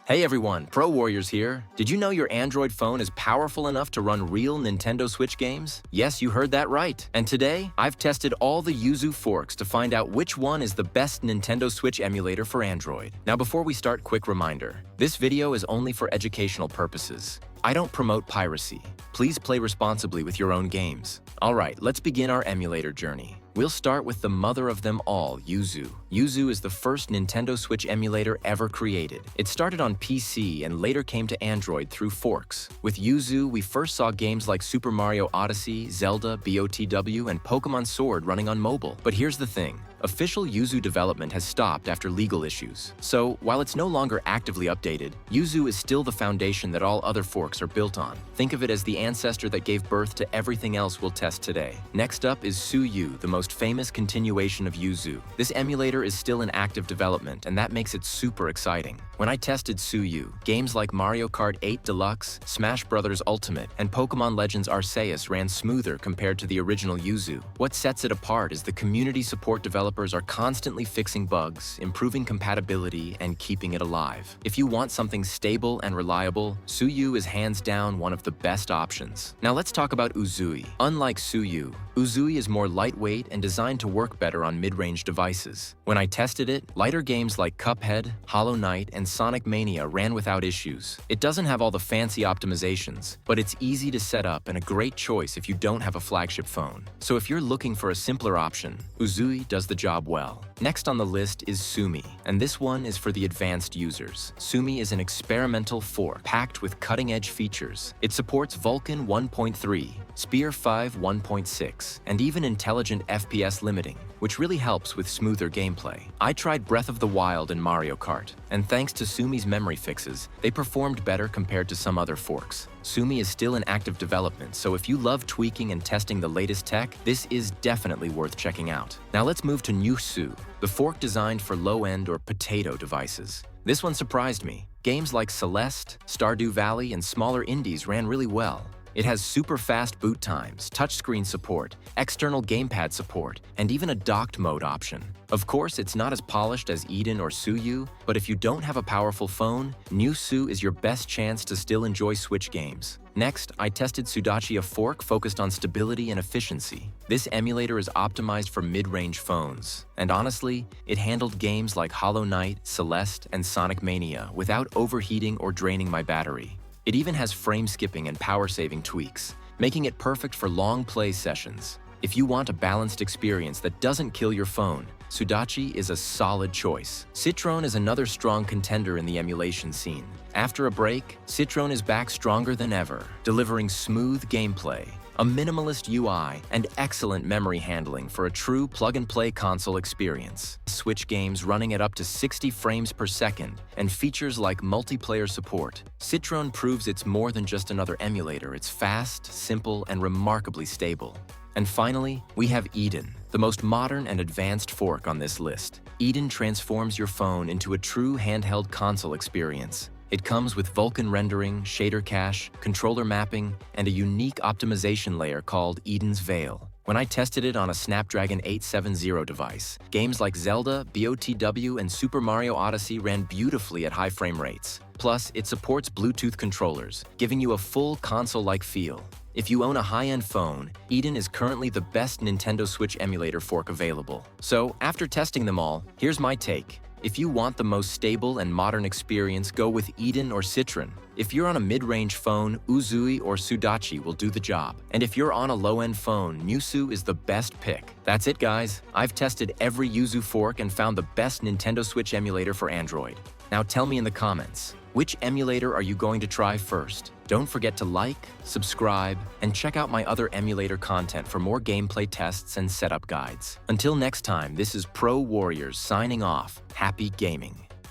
Hey everyone, Pro Warriors here. Did you know your Android phone is powerful enough to run real Nintendo Switch games? Yes, you heard that right. And today, I've tested all the Yuzu forks to find out which one is the best Nintendo Switch emulator for Android. Now before we start, quick reminder. This video is only for educational purposes. I don't promote piracy. Please play responsibly with your own games. Alright, let's begin our emulator journey. We'll start with the mother of them all, Yuzu. Yuzu is the first Nintendo Switch emulator ever created. It started on PC and later came to Android through forks. With Yuzu, we first saw games like Super Mario Odyssey, Zelda, BOTW, and Pokemon Sword running on mobile. But here's the thing. Official Yuzu development has stopped after legal issues. So, while it's no longer actively updated, Yuzu is still the foundation that all other forks are built on. Think of it as the ancestor that gave birth to everything else we'll test today. Next up is Suyu, the most famous continuation of Yuzu. This emulator is still in active development, and that makes it super exciting. When I tested Suyu, games like Mario Kart 8 Deluxe, Smash Bros. Ultimate, and Pokemon Legends Arceus ran smoother compared to the original Yuzu. What sets it apart is the community support developers are constantly fixing bugs, improving compatibility, and keeping it alive. If you want something stable and reliable, Suyu is hands down one of the best options. Now let's talk about Uzuy. Unlike Suyu, Uzuy is more lightweight and designed to work better on mid-range devices. When I tested it, lighter games like Cuphead, Hollow Knight, and Sonic Mania ran without issues. It doesn't have all the fancy optimizations, but it's easy to set up and a great choice if you don't have a flagship phone. So if you're looking for a simpler option, Uzuy does the job well. Next on the list is Sumi, and this one is for the advanced users. Sumi is an experimental fork packed with cutting-edge features. It supports Vulkan 1.3, Spear 5 1.6, and even intelligent FPS limiting, which really helps with smoother gameplay. I tried Breath of the Wild and Mario Kart, and thanks to Sumi's memory fixes, they performed better compared to some other forks. Sumi is still in active development, so if you love tweaking and testing the latest tech, this is definitely worth checking out. Now let's move to Nyuhsu, the fork designed for low-end or potato devices. This one surprised me. Games like Celeste, Stardew Valley, and smaller indies ran really well. It has super fast boot times, touchscreen support, external gamepad support, and even a docked mode option. Of course, it's not as polished as Eden or Suyu, but if you don't have a powerful phone, Nyuhsu is your best chance to still enjoy Switch games. Next, I tested Sudachi, a fork focused on stability and efficiency. This emulator is optimized for mid-range phones, and honestly, it handled games like Hollow Knight, Celeste, and Sonic Mania without overheating or draining my battery. It even has frame skipping and power-saving tweaks, making it perfect for long play sessions. If you want a balanced experience that doesn't kill your phone, Sudachi is a solid choice. Citron is another strong contender in the emulation scene. After a break, Citron is back stronger than ever, delivering smooth gameplay, a minimalist UI, and excellent memory handling for a true plug-and-play console experience. Switch games running at up to 60 frames per second, and features like multiplayer support. Citron proves it's more than just another emulator. It's fast, simple, and remarkably stable. And finally, we have Eden, the most modern and advanced fork on this list. Eden transforms your phone into a true handheld console experience. It comes with Vulkan rendering, shader cache, controller mapping, and a unique optimization layer called Eden's Veil. When I tested it on a Snapdragon 870 device, games like Zelda, BOTW, and Super Mario Odyssey ran beautifully at high frame rates. Plus, it supports Bluetooth controllers, giving you a full console-like feel. If you own a high-end phone, Eden is currently the best Nintendo Switch emulator fork available. So, after testing them all, here's my take. If you want the most stable and modern experience, go with Eden or Citron. If you're on a mid-range phone, Uzuy or Sudachi will do the job. And if you're on a low-end phone, Nyuhsu is the best pick. That's it, guys. I've tested every Yuzu fork and found the best Nintendo Switch emulator for Android. Now tell me in the comments, which emulator are you going to try first? Don't forget to like, subscribe, and check out my other emulator content for more gameplay tests and setup guides. Until next time, this is Pro Warriors signing off. Happy gaming!